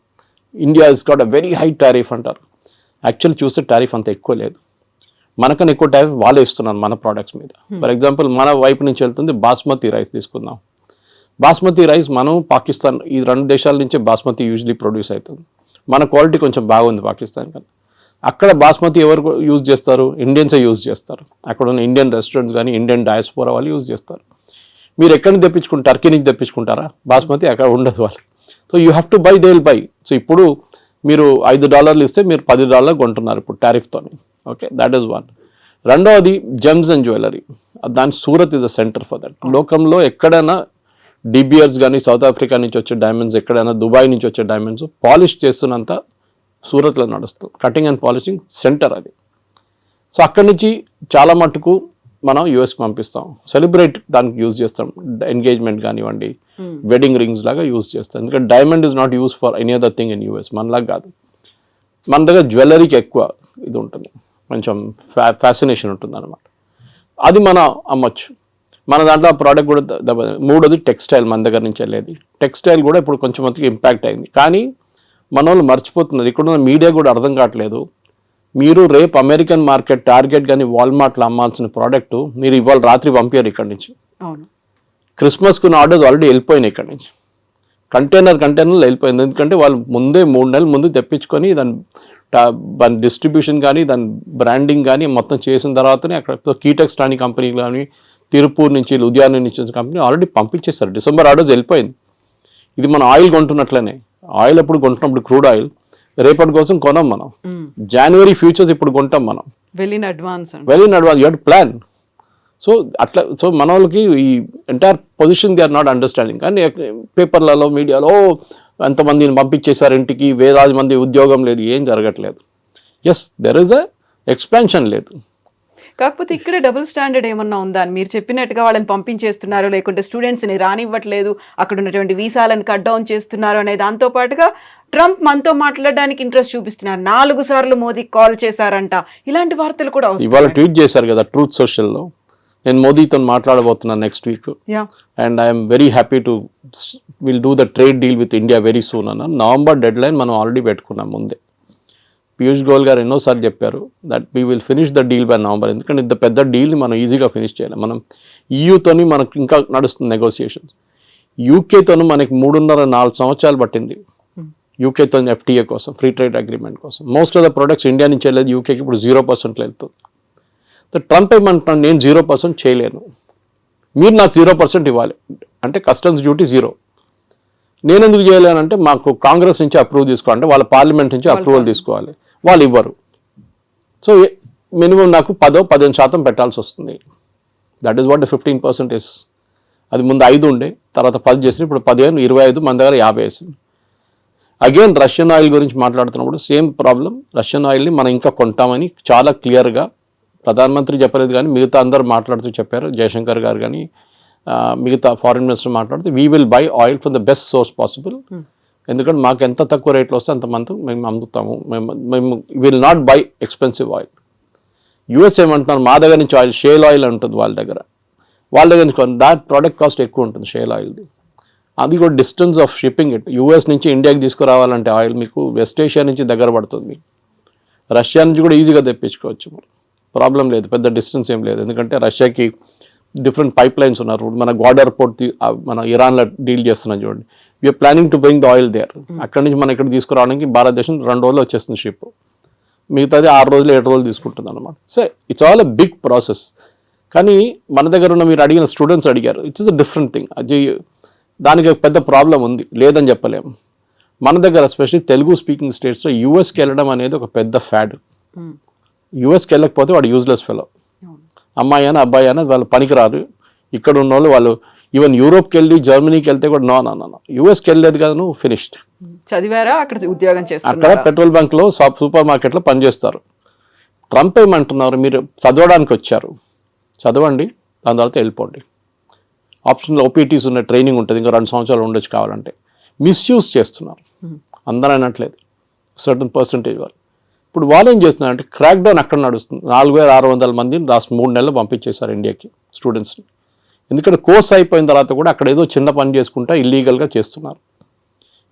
India is got a very high tariff అంటారు. యాక్చువల్లీ చూస్తే టారిఫ్ అంత ఎక్కువ లేదు, మనకన్నా ఎక్కువ టారిఫ్ వాళ్ళే ఇస్తున్నారు మన ప్రోడక్ట్స్ మీద. ఫర్ ఎగ్జాంపుల్ మన వైపు నుంచి వెళ్తుంది బాస్మతి రైస్ తీసుకుందాం. బాస్మతి రైస్ మనం పాకిస్తాన్, ఈ 2 దేశాల నుంచే బాస్మతి యూజువలీ ప్రొడ్యూస్ అవుతుంది. మన క్వాలిటీ కొంచెం బాగుంది పాకిస్తాన్ కన్నా. అక్కడ బాస్మతి ఎవరు యూజ్ చేస్తారు, ఇండియన్సే యూజ్ చేస్తారు. అక్కడ ఉన్న ఇండియన్ రెస్టారెంట్స్ కానీ ఇండియన్ డయాస్పోరా వాళ్ళు యూజ్ చేస్తారు. మీరు ఎక్కడి నుంచి తెప్పించుకుంటారు, టర్కీ నుంచి తెప్పించుకుంటారా బాస్మతి, అక్కడ ఉండదు వాళ్ళకి. So you have to buy, they will buy. So ఇప్పుడు మీరు $5 ఇస్తే మీరు $10 కొంటున్నారు ఇప్పుడు టారిఫ్తో. Okay, that is one. రెండవది జెమ్స్ అండ్ జ్యువెలరీ. దాని Surat is a centre for that. లోకంలో ఎక్కడైనా డిబియర్స్ కానీ సౌత్ ఆఫ్రికా నుంచి వచ్చే డైమండ్స్, ఎక్కడైనా దుబాయ్ నుంచి వచ్చే డైమండ్స్ పాలిష్ చేస్తున్నంత సూరత్లో నడుస్తుంది. కటింగ్ అండ్ పాలిషింగ్ సెంటర్ అది. సో అక్కడి నుంచి చాలా మటుకు మనం యూఎస్కి పంపిస్తాం, సెలబ్రేట్ దానికి యూజ్ చేస్తాం, ఎంగేజ్మెంట్ కానివ్వండి, వెడ్డింగ్ రింగ్స్ లాగా యూజ్ చేస్తాం. ఎందుకంటే diamond is not use for any other thing in US, మనలాగా కాదు. మన దగ్గర జ్యువెలరీకి ఎక్కువ ఇది ఉంటుంది, కొంచెం ఫ్యాసినేషన్ ఉంటుంది అనమాట. అది మనం అమ్మొచ్చు. మన దాంట్లో ఆ ప్రోడక్ట్ కూడా మూడోది టెక్స్టైల్, మన దగ్గర నుంచి వెళ్ళేది టెక్స్టైల్ కూడా ఇప్పుడు కొంచెం మందికి ఇంపాక్ట్ అయింది. కానీ మన వాళ్ళు మర్చిపోతున్నారు, ఇక్కడ ఉన్న మీడియా కూడా అర్థం కావట్లేదు. మీరు రేపు అమెరికన్ మార్కెట్ టార్గెట్ కానీ వాల్మార్ట్లో అమ్మాల్సిన ప్రోడక్ట్ మీరు ఇవాళ రాత్రి పంపారు ఇక్కడి నుంచి. క్రిస్మస్కున్న ఆర్డర్స్ ఆల్రెడీ వెళ్ళిపోయినాయి ఇక్కడి నుంచి, కంటైనర్లు వెళ్ళిపోయింది. ఎందుకంటే వాళ్ళు ముందే 3 నెలల ముందు తెప్పించుకొని దాని డిస్ట్రిబ్యూషన్ కానీ దాని బ్రాండింగ్ కానీ మొత్తం చేసిన తర్వాతనే అక్కడ కీటెక్స్ లాంటి కంపెనీ కానీ తిరుపూర్ నుంచి లుధియానా నుంచి కంపెనీ ఆల్రెడీ పంపించేస్తారు. డిసెంబర్ ఆర్డర్స్ వెళ్ళిపోయింది. ఇది మనం ఆయిల్ కొంటున్నట్లనే, ఆయిల్ ఎప్పుడు కొంటున్నప్పుడు క్రూడ్ ఆయిల్ రేపటి కోసం కొనం మనం, జనవరి ఫ్యూచర్స్ ఇప్పుడు కొంటాం మనం, well in advance you have to plan. So అట్లా, సో మన వాళ్ళకి ఈ entire position they are not understanding. కానీ పేపర్లలో మీడియాలో ఎంతమందిని పంపించేశారు ఇంటికి, వేలాది మంది ఉద్యోగం లేదు, ఏం జరగట్లేదు. Yes, there is a expansion లేదు. కాకపోతే ఇక్కడ డబుల్ స్టాండర్డ్ ఏమన్నా ఉందా అని మీరు చెప్పినట్టుగా వాళ్ళని పంపించేస్తున్నారు, లేకుంటే స్టూడెంట్స్ని రానివ్వట్లేదు, అక్కడ ఉన్నటువంటి వీసాలను కట్ డౌన్ చేస్తున్నారు అనే దాంతో పాటుగా ట్రంప్ మనతో మాట్లాడడానికి ఇంట్రెస్ట్ చూపిస్తున్నారు. 4 సార్లు మోదీకి కాల్ చేశారంట, ఇలాంటి వార్తలు కూడా ఇవాళ ట్వీట్ చేశారు కదా ట్రూత్ సోషల్లో, నేను మోదీతో మాట్లాడబోతున్నాను next week, and I'm very happy to will do the trade deal with India very soon అన్న. నవంబర్ డెడ్ లైన్ మనం ఆల్రెడీ పెట్టుకున్నాం ముందే. పీయూష్ గోయల్ గారు ఎన్నోసార్లు చెప్పారు that we will finish the deal by November. ఎందుకంటే ఇంత పెద్ద డీల్ని మనం ఈజీగా ఫినిష్ చేయాలి. మనం ఈయూతోని మనకు ఇంకా నడుస్తుంది నెగోసియేషన్స్. యూకేతోను మనకి 3.5-4 సంవత్సరాలు పట్టింది యూకేతో ఎఫ్టీఏ కోసం, ఫ్రీ ట్రేడ్ అగ్రిమెంట్ కోసం. Most of the products India నుంచి వెళ్ళేది యూకేకి ఇప్పుడు 0% వెళ్తుంది. ట్రంప్ ఏమంటున్నాను, నేను 0% చేయలేను, మీరు నాకు 0% ఇవ్వాలి అంటే కస్టమ్స్ డ్యూటీ 0. నేను ఎందుకు చేయలేనంటే మాకు కాంగ్రెస్ నుంచి అప్రూవ్ తీసుకోవాలంటే వాళ్ళ పార్లమెంట్ నుంచి అప్రూవల్ తీసుకోవాలి, వాళ్ళు ఇవ్వరు. సో మినిమం నాకు 10-15% పెట్టాల్సి వస్తుంది. That is what 15% is. అది ముందు 5 ఉండే, తర్వాత 10 చేసి ఇప్పుడు 15, 25, మన దగ్గర 50 వేసింది. అగైన్ రష్యన్ ఆయిల్ గురించి మాట్లాడుతున్నప్పుడు సేమ్ ప్రాబ్లం. రష్యన్ ఆయిల్ని మనం ఇంకా కొంటామని చాలా క్లియర్గా ప్రధానమంత్రి చెప్పలేదు, కానీ మిగతా అందరూ మాట్లాడుతూ చెప్పారు. జయశంకర్ గారు కానీ మిగతా ఫారిన్ మినిస్టర్ మాట్లాడుతూ we will buy oil from the best source possible. ఎందుకంటే మాకు ఎంత తక్కువ రేట్లో వస్తే అంతమంది మేము అమ్ముతాము. మేము will not by expensive oil. US ఏమంటున్నారు, మా దగ్గర నుంచి ఆయిల్, షేల్ ఆయిల్ ఉంటుంది వాళ్ళ దగ్గర నుంచి దాట్ ప్రోడక్ట్ కాస్ట్ ఎక్కువ ఉంటుంది షేల్ ఆయిల్ది. అది కూడా distance of shipping it. US నుంచి ఇండియాకి తీసుకురావాలంటే ఆయిల్ మీకు వెస్ట్ ఏషియా నుంచి దగ్గర పడుతుంది, మీకు రష్యా నుంచి కూడా ఈజీగా తెప్పించుకోవచ్చు, ప్రాబ్లం లేదు, పెద్ద డిస్టెన్స్ ఏం లేదు. ఎందుకంటే రష్యాకి డిఫరెంట్ పైప్ లైన్స్ ఉన్నారు. మన గ్వాడర్ పోర్ట్ మన ఇరాన్లో డీల్ చేస్తున్నాం చూడండి. We're planning to bring the oil there. అక్కడి నుంచి మనం ఇక్కడ తీసుకురావడానికి భారతదేశం 2 రోజులు వచ్చేస్తుంది షిప్, మిగతాది 6 రోజులు 7 రోజులు తీసుకుంటుంది అనమాట. So it's all a big process. కానీ మన దగ్గర ఉన్న మీరు అడిగిన స్టూడెంట్స్ అడిగారు, ఇట్స్ ఎ డిఫరెంట్ థింగ్. అది దానికి పెద్ద ప్రాబ్లం ఉంది, లేదని చెప్పలేము. మన దగ్గర ఎస్పెషల్లీ తెలుగు స్పీకింగ్ స్టేట్స్లో యూఎస్కి వెళ్ళడం అనేది ఒక పెద్ద ఫ్యాడ్. యూఎస్కి వెళ్ళకపోతే వాడు యూజ్లెస్ ఫెలో. అమ్మాయి అయినా అబ్బాయి అయినా వాళ్ళు పనికిరారు. ఇక్కడ ఉన్న వాళ్ళు ఈవెన్ యూరోప్కి వెళ్ళి జర్మనీకి వెళ్తే కూడా నో యూఎస్కి వెళ్ళలేదు కదా నువ్వు ఫినిష్డ్. చదివారా, అక్కడ ఉద్యోగం చేస్తారు, అక్కడ పెట్రోల్ బంక్లో సూపర్ మార్కెట్లో పనిచేస్తారు. ట్రంప్ ఏమంటున్నారు, మీరు చదవడానికి వచ్చారు, చదవండి, దాని తర్వాత వెళ్ళిపోండి. ఆప్షన్లో ఓపీటీస్ ఉన్న ట్రైనింగ్ ఉంటుంది, ఇంకా 2 సంవత్సరాలు ఉండొచ్చు కావాలంటే. మిస్యూజ్ చేస్తున్నారు, అందరూ అనట్లేదు, సర్టన్ పర్సంటేజ్ వాళ్ళు. ఇప్పుడు వాళ్ళు ఏం చేస్తున్నారంటే క్రాక్ డౌన్ అక్కడ నడుస్తుంది. 4600 మందిని లాస్ట్ 3 నెలలు పంపించేశారు ఇండియాకి స్టూడెంట్స్ని. ఎందుకంటే కోర్స్ అయిపోయిన తర్వాత కూడా అక్కడ ఏదో చిన్న పని చేసుకుంటా ఇల్లీగల్గా చేస్తున్నారు.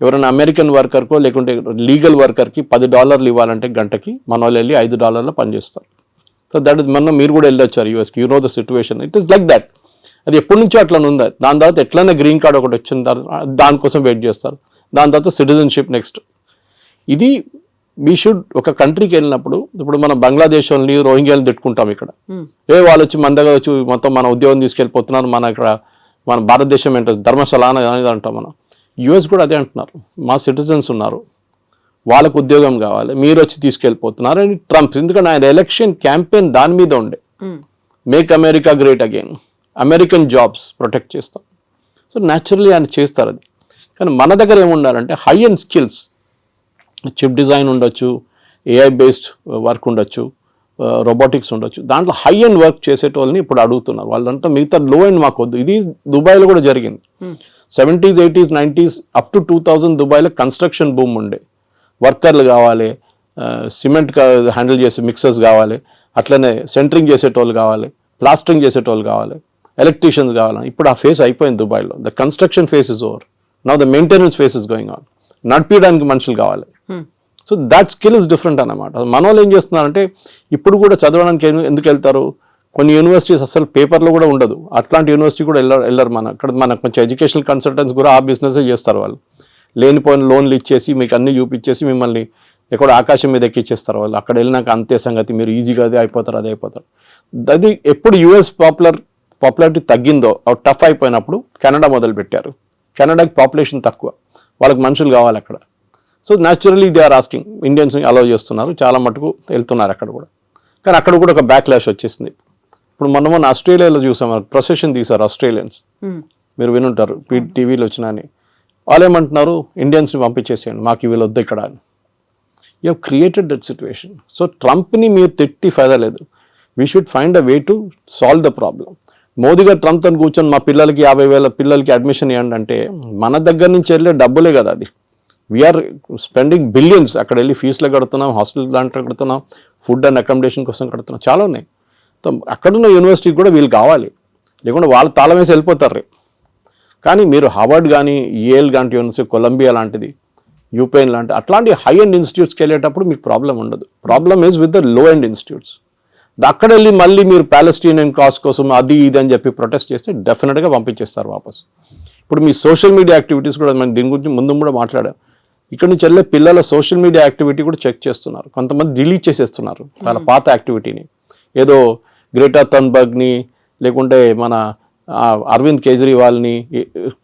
ఎవరైనా అమెరికన్ వర్కర్కో లేకుంటే లీగల్ వర్కర్కి $10 ఇవ్వాలంటే గంటకి, మన వాళ్ళు వెళ్ళి $5 పనిచేస్తారు. సో దట్ ఇస్ మొన్న మీరు కూడా వెళ్ళొచ్చారు యూఎస్కి, you know the situation. It is like that. అది ఎప్పటి నుంచో అట్లా ఉంది. దాని తర్వాత ఎట్లయినా గ్రీన్ కార్డ్ ఒకటి వచ్చిన తర్వాత దానికోసం వెయిట్ చేస్తారు. దాని తర్వాత సిటిజన్షిప్ నెక్స్ట్. ఇది వీ షుడ్ ఒక కంట్రీకి వెళ్ళినప్పుడు, ఇప్పుడు మనం బంగ్లాదేశ్ వాళ్ళని రోహింగ్యాలను తిట్టుకుంటాం ఇక్కడ, వాళ్ళు వచ్చి మన దగ్గర వచ్చి మొత్తం మన ఉద్యోగం తీసుకెళ్ళిపోతున్నారు, మన ఇక్కడ మన భారతదేశం ఏంటో ధర్మశాల అనేది అంటాం మనం. యూఎస్ కూడా అదే అంటున్నారు, మా సిటిజన్స్ ఉన్నారు, వాళ్ళకు ఉద్యోగం కావాలి, మీరు వచ్చి తీసుకెళ్ళిపోతున్నారు అని ట్రంప్. ఎందుకంటే ఆయన ఎలక్షన్ క్యాంపెయిన్ దాని మీద ఉండే, make America great again, American jobs protect చేస్తాం. సో న్యాచురల్లీ ఆయన చేస్తారు అది. కానీ మన దగ్గర ఏముండాలంటే high and skills, chip design ఉండొచ్చు, ఏఐ బేస్డ్ వర్క్ ఉండొచ్చు, రోబోటిక్స్ ఉండొచ్చు, దాంట్లో హై అండ్ వర్క్ చేసేటోళ్ళని ఇప్పుడు అడుగుతున్నారు. వాళ్ళంతా మిగతా లో అండ్ మాకు వద్దు. ఇది దుబాయ్లో కూడా జరిగింది. 70s, 80s, 90s up to 2000 దుబాయ్లో కన్స్ట్రక్షన్ బూమ్ ఉండే. వర్కర్లు కావాలి, సిమెంట్ హ్యాండిల్ చేసే మిక్సర్స్ కావాలి, అట్లనే సెంటరింగ్ చేసేటోళ్ళు కావాలి, ప్లాస్టరింగ్ చేసేటోళ్ళు కావాలి, ఎలక్ట్రీషియన్స్ కావాలి. ఇప్పుడు ఆ ఫేస్ అయిపోయింది దుబాయ్లో. The construction face is over, now the maintenance face is going on. నడిపించడానికి మనుషులు కావాలి. So that skill is different అన్నమాట. మన వాళ్ళు ఏం చేస్తున్నారంటే ఇప్పుడు కూడా చదవడానికి ఎందుకు వెళ్తారు, కొన్ని యూనివర్సిటీస్ అసలు పేపర్లో కూడా ఉండదు, అట్లాంటి యూనివర్సిటీ కూడా వెళ్ళరు. మన కొంచెం ఎడ్యుకేషనల్ కన్సల్టెంట్స్ కూడా ఆ బిజినెస్ చేస్తారు. వాళ్ళు లేనిపోయిన లోన్లు ఇచ్చేసి మీకు అన్నీ చూపించేసి మిమ్మల్ని ఎక్కడ ఆకాశం మీద ఎక్కిచ్చేస్తారు వాళ్ళు. అక్కడ వెళ్ళినాక అంతే సంగతి, మీరు ఈజీగా అదే అయిపోతారు. అది ఎప్పుడు యూఎస్ పాపులారిటీ తగ్గిందో, టఫ్ అయిపోయినప్పుడు కెనడా మొదలుపెట్టారు. కెనడాకి పాపులేషన్ తక్కువ, వాళ్ళకి మనుషులు కావాలి అక్కడ. So naturally they are asking, Indians allow చేస్తున్నారు, చాలా మటుకు వెళ్తున్నారు అక్కడ కూడా. కానీ అక్కడ కూడా ఒక బ్యాక్లాష్ వచ్చేసింది. ఇప్పుడు మొన్న ఆస్ట్రేలియాలో చూసాం, ప్రొసెషన్ తీశారు ఆస్ట్రేలియన్స్, మీరు వినుంటారు టీవీలో వచ్చినాని. వాళ్ళు ఏమంటున్నారు, ఇండియన్స్ని పంపించేసేయండి, మాకు వీళ్ళు వద్దు ఇక్కడ అని. You have created that situation. So ట్రంప్ని మీరు తిట్టి ఫైదా లేదు. We should find a way to solve the problem. Modi గారు ట్రంప్తో కూర్చొని మా పిల్లలకి 50,000 పిల్లలకి అడ్మిషన్ ఇవ్వండి అంటే మన దగ్గర నుంచి వెళ్ళే డబ్బులే కదా అది. We're spending billions. అక్కడ వెళ్ళి ఫీజులు కడుతున్నాం, హాస్టల్ దాంట్లో కడుతున్నాం, ఫుడ్ అండ్ అకామిడేషన్ కోసం కడుతున్నాం, చాలా ఉన్నాయి. అక్కడున్న యూనివర్సిటీకి కూడా వీళ్ళు కావాలి, లేకుంటే వాళ్ళు తాళం వేసి వెళ్ళిపోతారు రేపు. కానీ మీరు హార్వర్డ్ కానీ, ఏఎల్ లాంటి యూనివర్సిటీ, కొలంబియా లాంటిది, యూపెన్ లాంటి అట్లాంటి హై అండ్ ఇన్స్టిట్యూట్స్కి వెళ్ళేటప్పుడు మీకు ప్రాబ్లం ఉండదు. Problem is with the low and institutes. అక్కడ వెళ్ళి మళ్ళీ మీరు ప్యాలెస్టీనియన్ కాజ్ కోసం అది ఇది అని చెప్పి ప్రొటెస్ట్ చేస్తే డెఫినెట్గా పంపించేస్తారు వాపస్. ఇప్పుడు మీ సోషల్ మీడియా యాక్టివిటీస్ కూడా మనం దీని గురించి ముందు కూడా మాట్లాడాం. ఇక్కడ నుంచి వెళ్ళే పిల్లల సోషల్ మీడియా యాక్టివిటీ కూడా చెక్ చేస్తున్నారు. కొంతమంది డిలీట్ చేసేస్తున్నారు వాళ్ళ పాత యాక్టివిటీని. ఏదో గ్రేటా థన్బర్గ్ని లేకుంటే మన అరవింద్ కేజ్రీవాల్ని,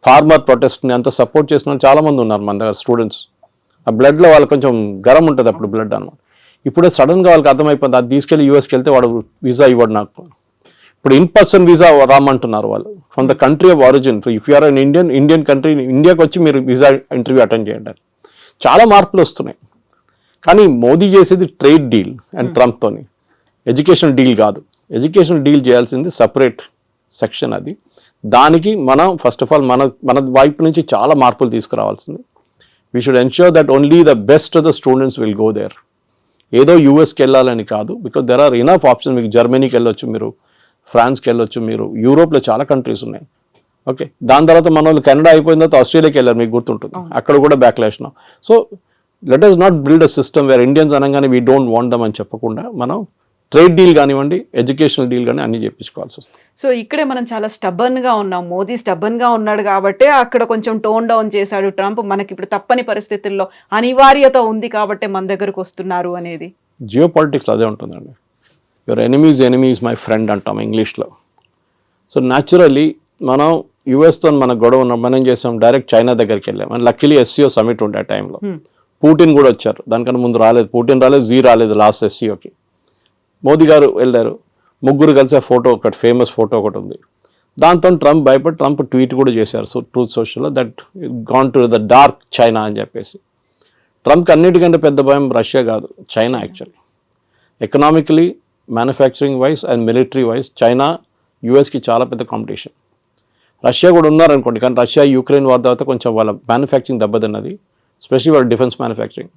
ఫార్మర్ ప్రొటెస్ట్ని అంత సపోర్ట్ చేసిన వాళ్ళు చాలామంది ఉన్నారు మన దగ్గర స్టూడెంట్స్. ఆ బ్లడ్లో వాళ్ళు కొంచెం గరం ఉంటుంది అప్పుడు బ్లడ్ అనమాట. ఇప్పుడే సడన్గా వాళ్ళకి అర్థమైపోయింది, అది తీసుకెళ్ళి యూఎస్కి వెళ్తే వాడు వీసా ఇవ్వడు నాకు. ఇప్పుడు ఇన్ పర్సన్ వీసా రామంటున్నారు వాళ్ళు from the country of origin. If you're an Indian country, ఇండియాకి వచ్చి మీరు వీసా ఇంటర్వ్యూ అటెండ్ చేయండి. చాలా మార్పులు వస్తున్నాయి. కానీ మోదీ చేసేది ట్రేడ్ డీల్ అండ్ ట్రంప్తోని, ఎడ్యుకేషన్ డీల్ కాదు. ఎడ్యుకేషన్ డీల్ చేయాల్సింది సపరేట్ సెక్షన్ అది. దానికి మనం ఫస్ట్ ఆఫ్ ఆల్ మన వైపు నుంచి చాలా మార్పులు తీసుకురావాల్సింది. We should ensure that only the best of the students will go there. ఏదో యూఎస్కి వెళ్ళాలని కాదు, because there are enough options. మీకు జర్మనీకి వెళ్ళొచ్చు, మీరు ఫ్రాన్స్కి వెళ్ళొచ్చు, మీరు యూరోప్లో చాలా కంట్రీస్ ఉన్నాయి. ఓకే, దాని తర్వాత మన వాళ్ళు కెనడా అయిపోయిన తర్వాత ఆస్ట్రేలియాకి వెళ్ళారు, మీకు గుర్తుంటుంది, అక్కడ కూడా backlash. So let us not build a system wear Indians అనగానే వీ డోంట్ వాంట్ దమ్ అని చెప్పకుండా మనం ట్రేడ్ డీల్ కానివ్వండి, ఎడ్యుకేషనల్ డీల్ కానీ అన్ని చేయించుకోవాల్సి వస్తుంది. సో ఇక్కడే మనం చాలా స్టబర్న్గా ఉన్నాం. మోదీ స్టబర్న్గా ఉన్నాడు కాబట్టి అక్కడ కొంచెం టోన్ డౌన్ చేశాడు ట్రంప్. మనకి ఇప్పుడు తప్పని పరిస్థితుల్లో అనివార్యత ఉంది కాబట్టి మన దగ్గరకు వస్తున్నారు అనేది. జియో పాలిటిక్స్ అదే ఉంటుందండి. యువర్ ఎనిమీస్ మై ఫ్రెండ్ అంటాం ఇంగ్లీష్లో. సో న్యాచురల్లీ మనం యుఎస్తో మన గొడవ ఉన్న మనం ఏం చేసాం, డైరెక్ట్ చైనా దగ్గరికి వెళ్ళాం. అండ్ లక్కీలీ SCO సమిట్ ఉండే ఆ టైంలో పుటిన్ కూడా వచ్చారు. దానికన్నా ముందు రాలేదు, పుటిన్ రాలేదు, జీ రాలేదు లాస్ట్ SCOకి. మోదీ గారు వెళ్ళారు, ముగ్గురు కలిసి ఆ ఫోటో ఒకటి ఫేమస్ ఫోటో ఒకటి ఉంది. దాంతో ట్రంప్ భయపడి ట్రంప్ ట్వీట్ కూడా చేశారు ట్రూత్ సోషల్లో, that gone to the dark China అని చెప్పేసి. ట్రంప్కి అన్నిటికంటే పెద్ద భయం రష్యా కాదు, China. Actually economically, manufacturing wise and military wise China యూఎస్కి చాలా పెద్ద కాంపిటీషన్. రష్యా కూడా ఉన్నారనుకోండి, కానీ రష్యా యుక్రెయిన్ వార్ తర్వాత కొంచెం వాళ్ళ మ్యానుఫ్యాక్చరింగ్ దెబ్బతిన్నది, స్పెషల్లీ వాళ్ళ డిఫెన్స్ మ్యానుఫ్యాక్చరింగ్.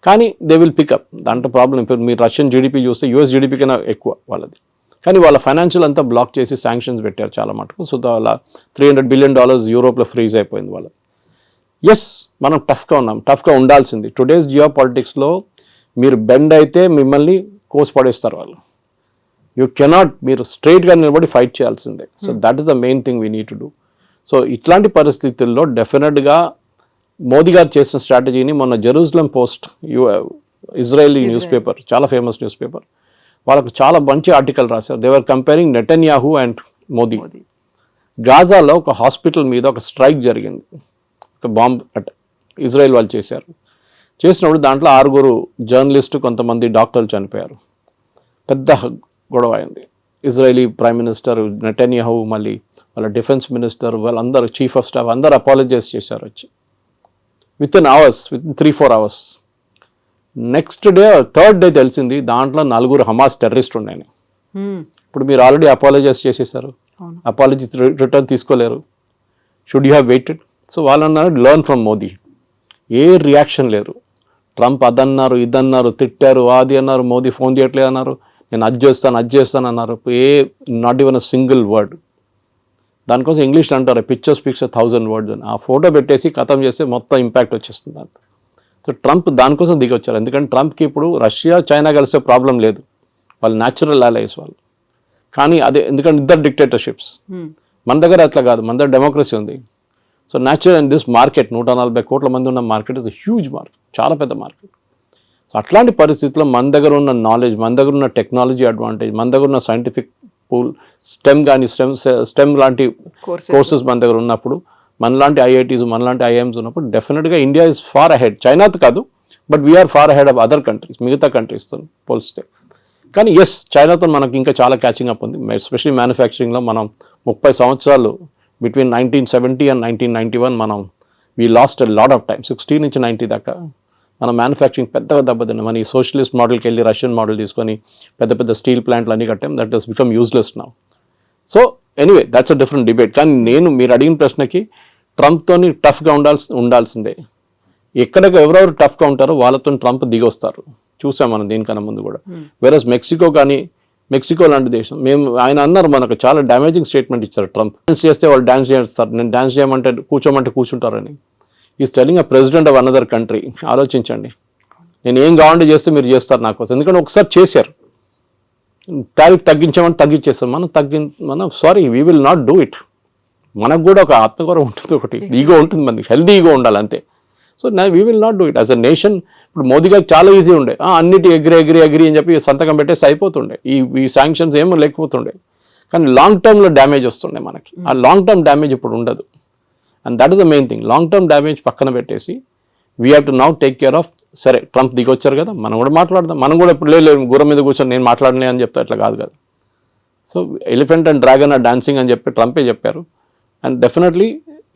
కానీ దే విల్ పికప్, దాంట్లో ప్రాబ్లం. ఇప్పుడు మీరు రష్యన్ జీడిపి చూస్తే US జీడిపి కన్నా ఎక్కువ వాళ్ళది. కానీ వాళ్ళ ఫైనాన్షియల్ అంతా బ్లాక్ చేసి శాంక్షన్స్ పెట్టారు చాలా మటుకు. సో వాళ్ళ $300 బిలియన్ యూరోప్లో ఫ్రీజ్ అయిపోయింది వాళ్ళది. ఎస్, మనం టఫ్గా ఉన్నాం, టఫ్గా ఉండాల్సింది. టుడేస్ జియో పాలిటిక్స్లో మీరు బెండ్ అయితే మిమ్మల్ని కోసి పడేస్తారు వాళ్ళు. యూ కెనాట్, మీరు స్ట్రైట్గా నిలబడి ఫైట్ చేయాల్సిందే. So that is the main thing we need to do. So ఇట్లాంటి పరిస్థితుల్లో డెఫినెట్గా మోదీ గారు చేసిన స్ట్రాటజీని మొన్న Jerusalem post, Israeli news paper, చాలా ఫేమస్ న్యూస్ పేపర్, వాళ్ళకు చాలా మంచి ఆర్టికల్ రాశారు. They were comparing Netanyahu and Modi. గాజాలో ఒక హాస్పిటల్ మీద ఒక స్ట్రైక్ జరిగింది, ఒక బాంబ్ అటాక్ ఇజ్రాయెల్ వాళ్ళు చేసినప్పుడు దాంట్లో 6 జర్నలిస్టు, కొంతమంది డాక్టర్లు చనిపోయారు. పెద్ద గొడవ అయింది. ఇజ్రాయలీ ప్రైమ్ మినిస్టర్ నెటన్యాహు, మళ్ళీ వాళ్ళ డిఫెన్స్ మినిస్టర్, వాళ్ళందరూ చీఫ్ ఆఫ్ స్టాఫ్ అందరూ అపాలజైజ్ చేశారు వచ్చి. Within 3-4 hours. Next day, third day తెలిసింది దాంట్లో 4 హమాస్ టెర్రరిస్ట్ ఉన్నాయని. ఇప్పుడు మీరు ఆల్రెడీ అపాలజైజ్ చేసేసారు, అపాలజీ రిటర్న్ తీసుకోలేరు. Should you have weighted? So వాళ్ళు అన్నారు learn from Modi. A reaction లేరు. ట్రంప్ అదన్నారు, ఇదన్నారు, తిట్టారు, అది అన్నారు, మోదీ ఫోన్ చేయట్లేదు అన్నారు, నేను అది చేస్తాను అన్నారు. Not even a single word. దానికోసం ఇంగ్లీష్లో అంటారు పిక్చర్ స్పీక్స్ 1,000 words అని. ఆ ఫోటో పెట్టేసి ఖతం చేస్తే మొత్తం ఇంపాక్ట్ వచ్చేస్తుంది అంత. సో ట్రంప్ దానికోసం దిగొచ్చారు. ఎందుకంటే ట్రంప్కి ఇప్పుడు రష్యా చైనా కలిసే ప్రాబ్లం లేదు, వాళ్ళు న్యాచురల్ అలైస్ వాళ్ళు. కానీ అదే ఎందుకంటే ఇద్దరు డిక్టేటర్షిప్స్. మన దగ్గర అట్లా కాదు, మన దగ్గర డెమోక్రసీ ఉంది. So natural and this market 140 కోట్ల మంది ఉన్న మార్కెట్ ఇస్ హ్యూజ్ మార్కెట్, చాలా పెద్ద మార్కెట్. సో అట్లాంటి పరిస్థితుల్లో మన దగ్గర ఉన్న నాలెడ్జ్, మన దగ్గర ఉన్న టెక్నాలజీ అడ్వాంటేజ్, మన దగ్గర ఉన్న సైంటిఫిక్ పూల్, స్టెమ్ కానీ స్టెమ్ లాంటి కోర్సెస్ మన దగ్గర ఉన్నప్పుడు, మనలాంటి IITs, మనలాంటి IIMs ఉన్నప్పుడు డెఫినెట్గా ఇండియా ఇస్ ఫార్ అహెడ్. చైనాతో కాదు, but we're far ahead of other countries, మిగతా కంట్రీస్తో పోలిస్తే. కానీ ఎస్, చైనాతో మనకి ఇంకా చాలా క్యాచింగ్ అప్ ఉంది. ఎస్పెషల్లీ మ్యానుఫ్యాక్చరింగ్లో మనం 30 సంవత్సరాలు బిట్వీన్ 1970 and 1991 మనం we lost a lot of time. 60 నుంచి 90 దాకా మన మ్యానుఫ్యాక్చరింగ్ పెద్దగా దెబ్బతిన్నాం. మన ఈ సోషలిస్ట్ మోడల్కి వెళ్ళి రష్యన్ మోడల్ తీసుకొని పెద్ద పెద్ద స్టీల్ ప్లాంట్లు అన్నీ కట్టాం. That has become useless now. So anyway that's a different debate. కానీ మీరు అడిగిన ప్రశ్నకి ట్రంప్తోని టఫ్గా ఉండాల్సిందే. ఎవరెవరు టఫ్గా ఉంటారో వాళ్ళతో ట్రంప్ దిగొస్తారు. చూసాం మనం దీనికన్నా ముందు కూడా. వేరస్ మెక్సికో లాంటి దేశం, ఆయన అన్నారు మనకు చాలా డ్యామేజింగ్ స్టేట్మెంట్ ఇచ్చారు ట్రంప్. డాన్స్ చేస్తే వాళ్ళు డాన్స్ చేస్తారు, నేను డాన్స్ చేయమంటే కూర్చోమంటే కూర్చుంటారని. Is telling a president of another country. ఆలోచించండి, నేను ఏం కావాలంటే చేస్తే మీరు చేస్తారు నా కోసం. ఎందుకంటే ఒకసారి చేశారు, టారిఫ్ తగ్గించామని తగ్గించేస్తాం. మనం sorry, we will not do it. మనకు కూడా ఒక ఆత్మగౌరవం ఉంటుంది, ఒకటి ఈగో ఉంటుంది, మనకి హెల్దీ ఈగో ఉండాలి అంతే. So we will not do it as a nation. ఇప్పుడు మోదీ గారికి చాలా ఈజీ ఉండే, అన్నిటి అగ్రి అని చెప్పి సంతకం పెట్టేసి అయిపోతుండే, ఈ శాంక్షన్స్ ఏమో లేకపోతుండే. కానీ లాంగ్ టర్మ్లో డ్యామేజ్ వస్తుండే మనకి. ఆ లాంగ్ టర్మ్ డ్యామేజ్ ఇప్పుడు ఉండదు. And that is the main thing. Long term damage పక్కన పెట్టేసి we have to now take care of. సరే, ట్రంప్ దిగొచ్చారు కదా, మనం కూడా మాట్లాడదాం. మనం కూడా ఇప్పుడు లేదు గుర్రం మీద కూర్చొని నేను మాట్లాడలే అని చెప్తా, అట్లా కాదు కదా. So elephant and dragon are dancing అని చెప్పి ట్రంపే చెప్పారు. అండ్ డెఫినెట్లీ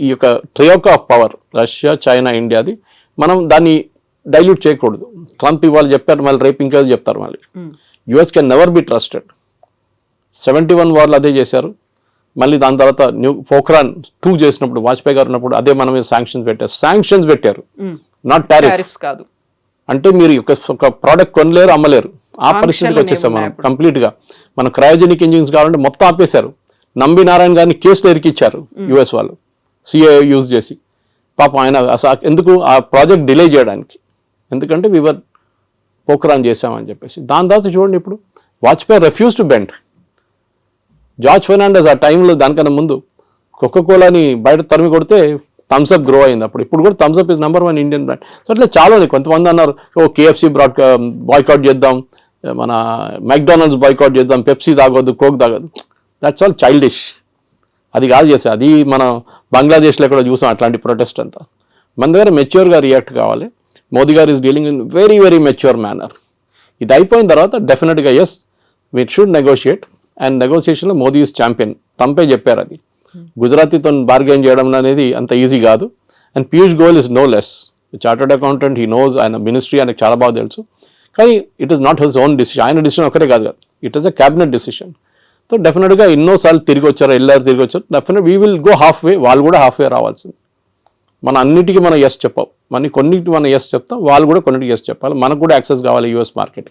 ఈ యొక్క troika of power, Russia, China, ఇండియాది, మనం దాన్ని డైల్యూట్ చేయకూడదు. ట్రంప్ ఇవాళ చెప్పారు, మళ్ళీ రేపు ఇంకా చెప్తారు మళ్ళీ. US can never be trusted. 71 వార్లు అదే చేశారు. మళ్ళీ దాని తర్వాత పోఖ్రాన్ 2 చేసినప్పుడు, వాజ్పేయి గారు ఉన్నప్పుడు అదే మన మీద శాంక్షన్స్ పెట్టారు, నాట్ టారిఫ్స్ కాదు. అంటే మీరు ఒక ప్రోడక్ట్ కొనలేరు, అమ్మలేరు, ఆ పరిస్థితికి వచ్చేసాం మనం కంప్లీట్గా. మన క్రయోజెనిక్ ఇంజిన్స్ కావాలంటే మొత్తం ఆపేశారు. నంబి నారాయణ గారిని కేసులు ఇరికిచ్చారు యుఎస్ వాళ్ళు, సిఏ యూజ్ చేసి. పాపం ఆయన అసలు ఎందుకు ఆ ప్రాజెక్ట్ డిలే చేయడానికి, ఎందుకంటే వివర్ పోఖ్రాన్ చేసామని చెప్పేసి. దాని తర్వాత చూడండి ఇప్పుడు Vajpayee refuse to bend. George Fernandes ఆ టైంలో దానికన్నా ముందు కోకోకోలాని బయట తరిమి కొడితే థమ్స్అప్ గ్రో అయింది అప్పుడు. ఇప్పుడు కూడా Thums Up is #1 Indian brand. So అట్లా చాలా ఉంది. కొంతమంది అన్నారు KFC బాయ్కాట్ చేద్దాం, మన మెక్డానల్డ్స్ బాయ్కాట్ చేద్దాం, పెప్సీ తాగొద్దు, కోక్ తాగొద్దు. That's all childish. అది కాదు చేస్తే, అది మనం బంగ్లాదేశ్లో కూడా చూసాం అట్లాంటి ప్రొటెస్ట్ అంతా. మన దగ్గర మెచ్యూర్గా రియాక్ట్ కావాలి. మోదీ గారు is dealing in very very mature manner. ఇది అయిపోయిన తర్వాత డెఫినెట్గా yes we should negotiate, and నెగోషియేషన్లో మోదీ ఈజ్ ఛాంపియన్. ట్రంపే చెప్పారు అది. గుజరాతీతో బార్గెన్ చేయడం అనేది అంత ఈజీ కాదు. And Piyush Goyal is no less chartered accountant, he knows, ఆయన మినిస్ట్రీ ఆయనకు చాలా బాగా తెలుసు. కానీ it is not his own decision, ఆయన డిసిషన్ ఒకటే కాదు కదా, it is a cabinet decision. So డెఫినెట్గా ఎన్నోసార్లు తిరిగి వచ్చారు, తిరిగి వచ్చారు. Definite we will go half వే, వాళ్ళు కూడా హాఫ్ వే రావాల్సింది. మన అన్నిటికీ మనం ఎస్ చెప్పాం, కొన్నిటికి మనం ఎస్ చెప్తాం, వాళ్ళు కూడా కొన్నిటికి ఎస్ చెప్పాలి. మనకు కూడా యాక్సెస్ కావాలి యూఎస్ మార్కెట్.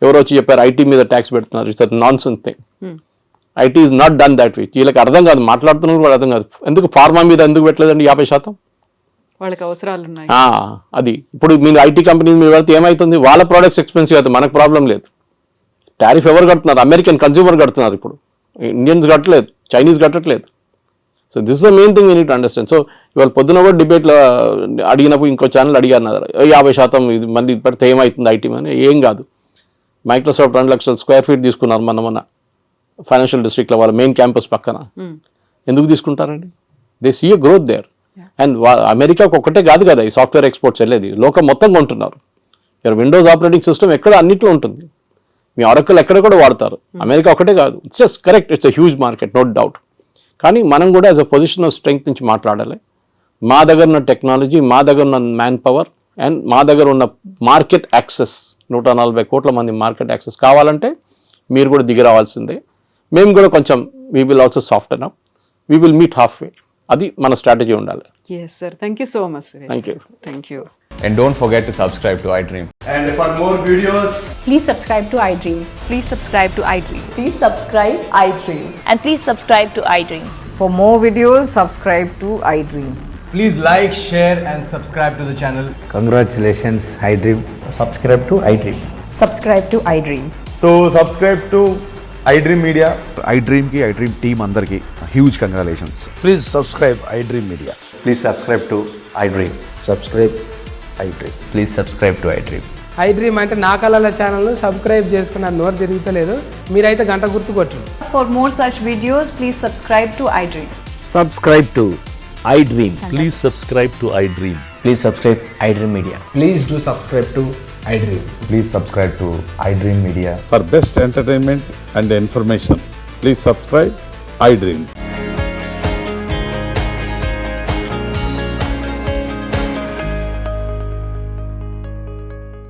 ఎవరు వచ్చి చెప్పారు ఐటీ మీద ట్యాక్స్ పెడుతున్నారు, it's non sense thing. IT is not done that way. వీళ్ళకి అర్థం కాదు, మాట్లాడుతున్నారు కూడా అర్థం కాదు. ఎందుకు ఫార్మా మీద ఎందుకు పెట్టలేదండి 50%? వాళ్ళకి అవసరాలు ఉన్నాయి. అది ఇప్పుడు మీరు ఐటీ కంపెనీస్ మీద వెళ్తే ఏమవుతుంది, వాళ్ళ ప్రోడక్ట్స్ ఎక్స్పెన్సివ్ అవుతుంది, మనకు ప్రాబ్లం లేదు. టారిఫ్ ఎవరు కడుతున్నారు? అమెరికన్ కన్జ్యూమర్ కడుతున్నారు. ఇప్పుడు ఇండియన్స్ కట్టలేదు, చైనీస్ కట్టట్లేదు. So this the main thing you need understand. So ఇవాళ పొద్దున కూడా డిబేట్లో అడిగినప్పుడు ఇంకో ఛానల్ అడిగారు 50% ఇది మళ్ళీ పెడితే ఏమవుతుంది ఐటీ అని. ఏం కాదు. మైక్రోసాఫ్ట్ 2 లక్షల స్క్వేర్ ఫీట్ తీసుకున్నారు మొన్న ఫైనాన్షియల్ డిస్ట్రిక్ట్లో, వాళ్ళ మెయిన్ క్యాంపస్ పక్కన. ఎందుకు తీసుకుంటారండి? They see a growth there. And అమెరికాకు ఒక్కటే కాదు కదా ఈ సాఫ్ట్వేర్ ఎక్స్పోర్ట్స్ వెళ్ళేది, లోకం మొత్తం కొంటున్నారు. విండోస్ ఆపరేటింగ్ సిస్టమ్ ఎక్కడ అన్నిట్లో ఉంటుంది, మీ ఆరకల్ ఎక్కడ కూడా వాడతారు. అమెరికా ఒకటే కాదు. It's just correct, it's a huge market, no doubt. కానీ మనం కూడా as a position of strength నుంచి మాట్లాడాలి. మా దగ్గర ఉన్న టెక్నాలజీ, మా దగ్గర ఉన్న మ్యాన్ పవర్, అండ్ మా దగ్గర ఉన్న మార్కెట్ యాక్సెస్, 140 కోట్ల మంది మార్కెట్ యాక్సెస్ కావాలంటే మీరు కూడా దిగి రావాల్సిందే. మేము కూడా కొంచెం we will also soften up, we will meet half way. అది మన స్ట్రాటజీ ఉండాలి. Yes sir, thank you so much sir. Thank you. And don't forget to subscribe to iDream. And for more videos, Please subscribe to iDream. Please subscribe to iDream. Please subscribe iDream. And please subscribe to iDream. For more videos, subscribe to iDream. please like, share and subscribe to the channel. Congratulations, iDream. Subscribe to iDream. Subscribe to iDream. So subscribe to iDream Media. iDream ki iDream team andarki huge congratulations. Please subscribe iDream Media. Please subscribe to iDream. Subscribe iDream. Please subscribe to iDream. iDream అంటే నా కళల ఛానల్ను subscribe చేసుకున్న నోరు తిరుగుతలేదు, మీరైతే గంట గుర్తు కొట్టండి. For more such videos, please subscribe to iDream. Subscribe to iDream. Please subscribe to iDream. Please subscribe iDream Media. Please do subscribe to iDream. Please subscribe to iDream Media. For best entertainment and information, please subscribe iDream.